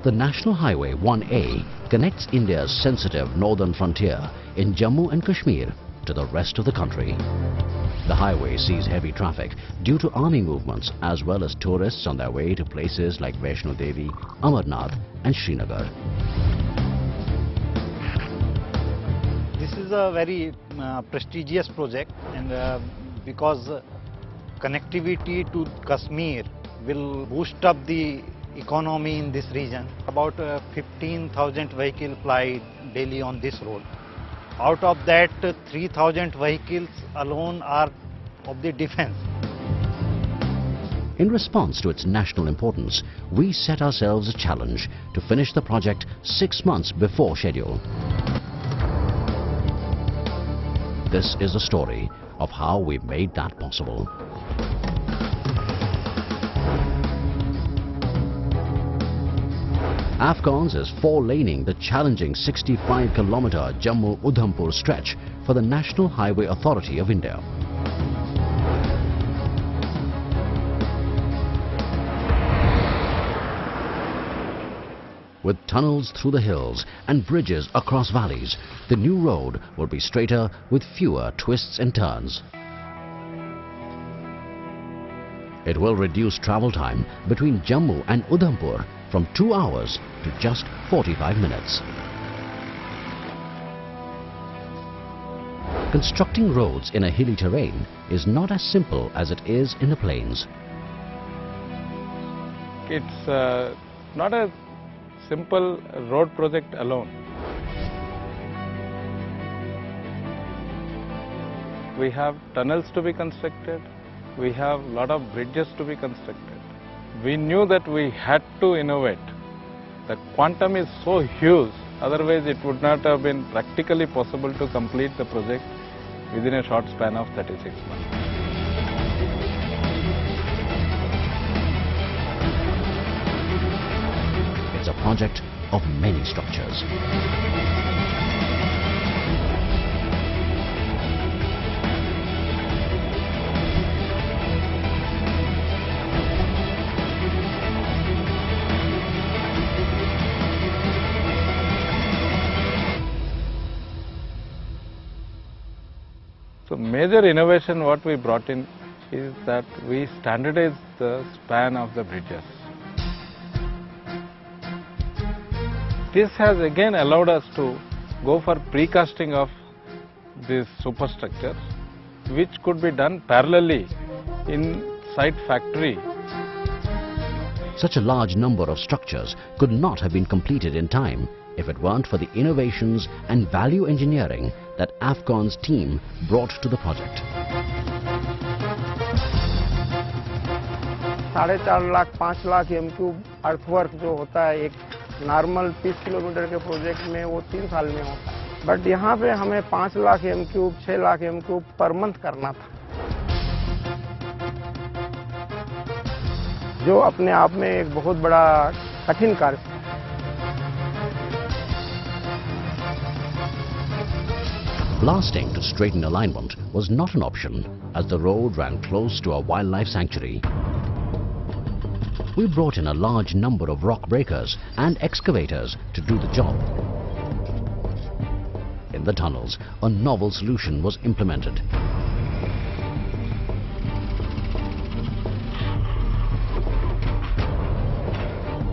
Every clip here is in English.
The National Highway 1A connects India's sensitive northern frontier in Jammu and Kashmir to the rest of the country. The highway sees heavy traffic due to army movements as well as tourists on their way to places like Vaishno Devi, Amarnath and Srinagar. This is a very prestigious project, and because connectivity to Kashmir will boost up the economy in this region. About 15,000 vehicles fly daily on this road. Out of that, 3,000 vehicles alone are of the defense. In response to its national importance, we set ourselves a challenge to finish the project 6 months before schedule. This is the story of how we made that possible. AFCONS is four-laning the challenging 65-kilometre Jammu Udhampur stretch for the National Highway Authority of India. With tunnels through the hills and bridges across valleys, the new road will be straighter with fewer twists and turns. It will reduce travel time between Jammu and Udhampur from 2 hours to just 45 minutes. Constructing roads in a hilly terrain is not as simple as it is in the plains. It's not a simple road project alone. We have tunnels to be constructed, we have a lot of bridges to be constructed. We knew that we had to innovate. The quantum is so huge, otherwise it would not have been practically possible to complete the project within a short span of 36 months. It's a project of many structures. So major innovation what we brought in is that we standardized the span of the bridges. This has again allowed us to go for precasting of these superstructures, which could be done parallelly inside factory. Such a large number of structures could not have been completed in time if it weren't for the innovations and value engineering that AFCONS team brought to the project. 4.5 lakh 5 lakh m³ earthwork जो होता है एक normal 30 kilometre के project में वो 3 साल में होता है, बट यहाँ पे हमें 5 lakh m³ 6 lakh m³ per month करना था, जो अपने आप में एक बहुत बड़ा कठिन कार्य था। Blasting to straighten alignment was not an option as the road ran close to a wildlife sanctuary. We brought in a large number of rock breakers and excavators to do the job. In the tunnels, a novel solution was implemented.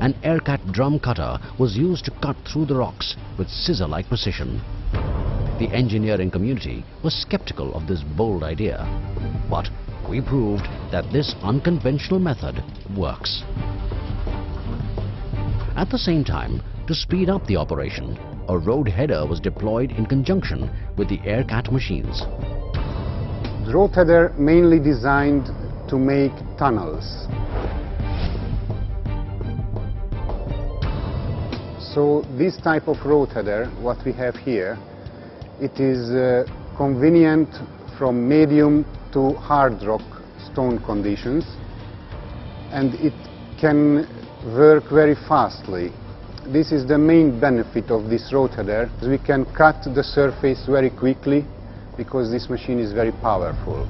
An air-cut drum cutter was used to cut through the rocks with scissor-like precision. The engineering community was skeptical of this bold idea, but we proved that this unconventional method works. At the same time, to speed up the operation, a road header was deployed in conjunction with the air-cat machines. The road header mainly designed to make tunnels. So this type of road header, what we have here, it is convenient from medium to hard rock stone conditions, and it can work very fastly. This is the main benefit of this road header. We can cut the surface very quickly because this machine is very powerful.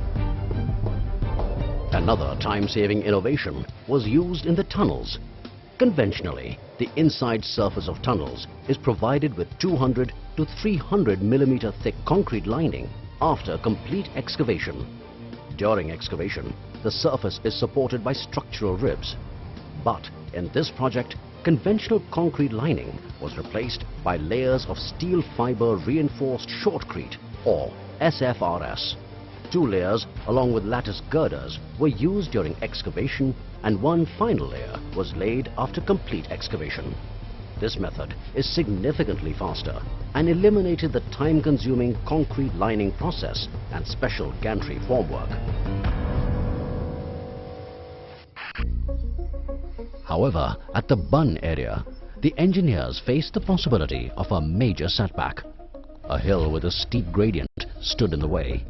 Another time-saving innovation was used in the tunnels. Conventionally, the inside surface of tunnels is provided with 200 to 300 millimeter thick concrete lining after complete excavation. During excavation, the surface is supported by structural ribs. But in this project, conventional concrete lining was replaced by layers of steel fiber reinforced shotcrete or SFRS. 2 layers along with lattice girders were used during excavation and one final layer was laid after complete excavation. This method is significantly faster and eliminated the time-consuming concrete lining process and special gantry formwork. However, at the Bun area, the engineers faced the possibility of a major setback. A hill with a steep gradient stood in the way.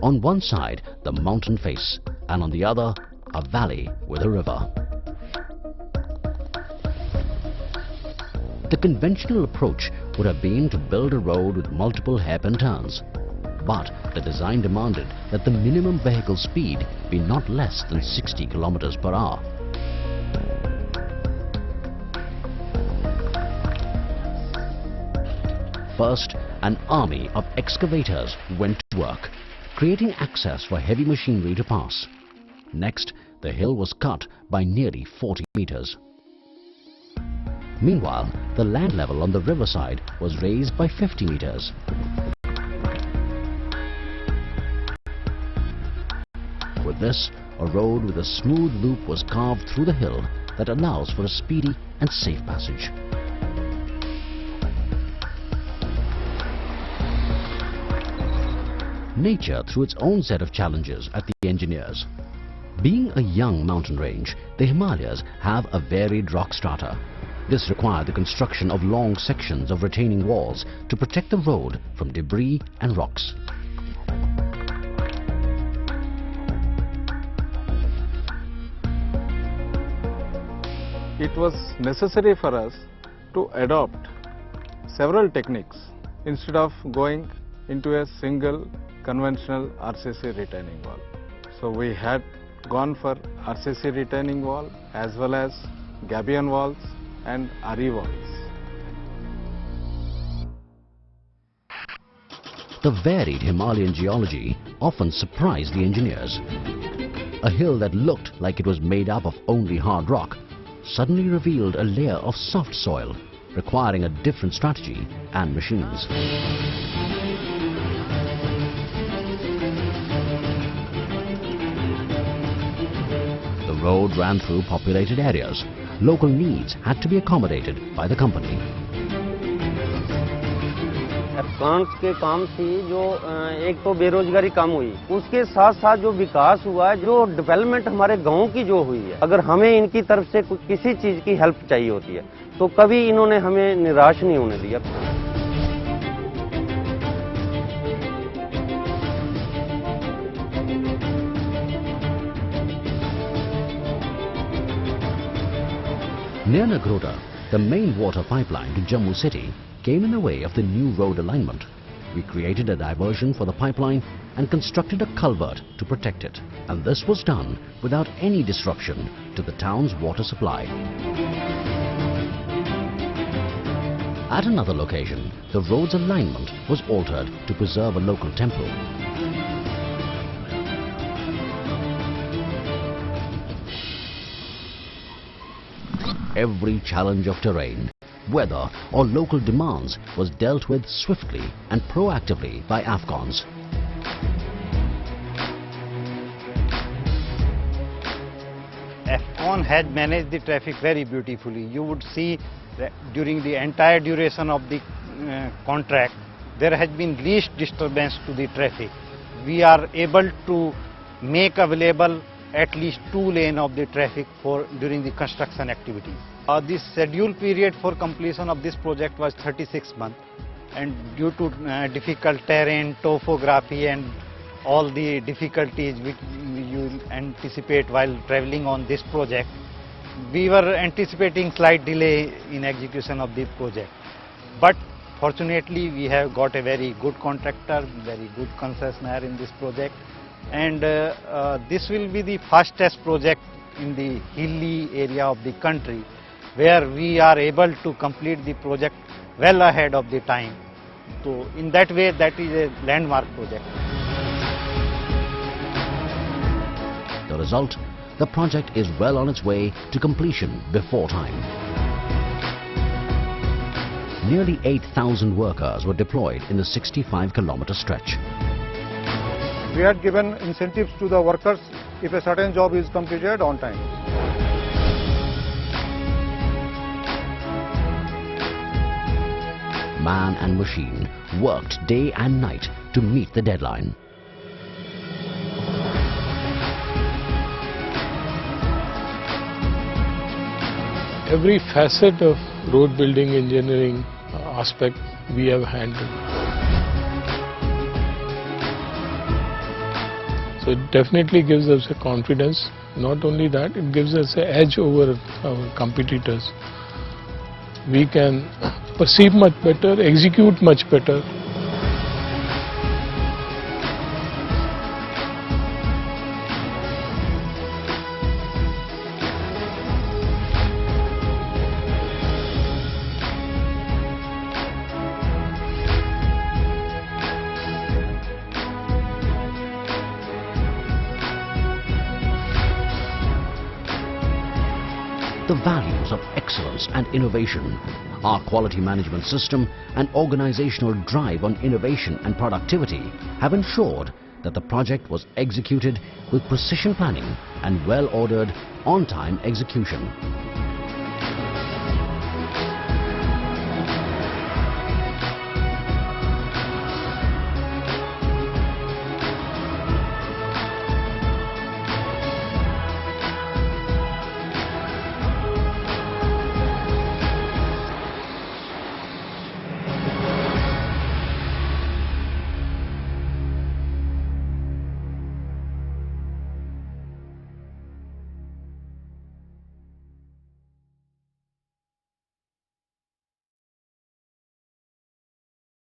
On one side, the mountain face, and on the other, a valley with a river. The conventional approach would have been to build a road with multiple hairpin turns. But the design demanded that the minimum vehicle speed be not less than 60 kilometers per hour. First, an army of excavators went to work, creating access for heavy machinery to pass. Next, the hill was cut by nearly 40 meters. Meanwhile, the land level on the riverside was raised by 50 meters. With this, a road with a smooth loop was carved through the hill that allows for a speedy and safe passage. Nature threw its own set of challenges at the engineers. Being a young mountain range, the Himalayas have a varied rock strata. This required the construction of long sections of retaining walls to protect the road from debris and rocks. It was necessary for us to adopt several techniques instead of going into a single conventional RCC retaining wall. So we had gone for RCC retaining wall as well as gabion walls and RE walls. The varied Himalayan geology often surprised the engineers. A hill that looked like it was made up of only hard rock suddenly revealed a layer of soft soil, requiring a different strategy and machines. The road ran through populated areas. Local needs had to be accommodated by the company. AFCONS के काम से जो एक तो बेरोजगारी कम हुई, उसके साथ साथ जो विकास हुआ, जो डेवलपमेंट हमारे गांव की जो हुई है, अगर हमें इनकी तरफ से किसी चीज की हेल्प चाहिए होती है तो कभी इन्होंने हमें निराश नहीं होने दिया. Near Nagrota, the main water pipeline to Jammu City came in the way of the new road alignment. We created a diversion for the pipeline and constructed a culvert to protect it. And this was done without any disruption to the town's water supply. At another location, the road's alignment was altered to preserve a local temple. Every challenge of terrain, weather or local demands was dealt with swiftly and proactively by AFCONS. AFCON had managed the traffic very beautifully. You would see that during the entire duration of the contract, there has been least disturbance to the traffic. We are able to make available at least 2 lanes of the traffic during the construction activities. The scheduled period for completion of this project was 36 months, and due to difficult terrain, topography and all the difficulties which you anticipate while traveling on this project, we were anticipating slight delay in execution of the project. But fortunately we have got a very good contractor, very good concessionaire in this project, and this will be the fastest project in the hilly area of the country where we are able to complete the project well ahead of the time. So in that way, that is a landmark project. The result, the project is well on its way to completion before time. Nearly 8,000 workers were deployed in the 65-kilometer stretch. We had given incentives to the workers if a certain job is completed on time. Man and machine worked day and night to meet the deadline. Every facet of road building engineering aspect we have handled. So it definitely gives us a confidence. Not only that, it gives us an edge over our competitors. We can perceive much better, execute much better. The values of excellence and innovation, our quality management system and organizational drive on innovation and productivity have ensured that the project was executed with precision planning and well-ordered, on-time execution.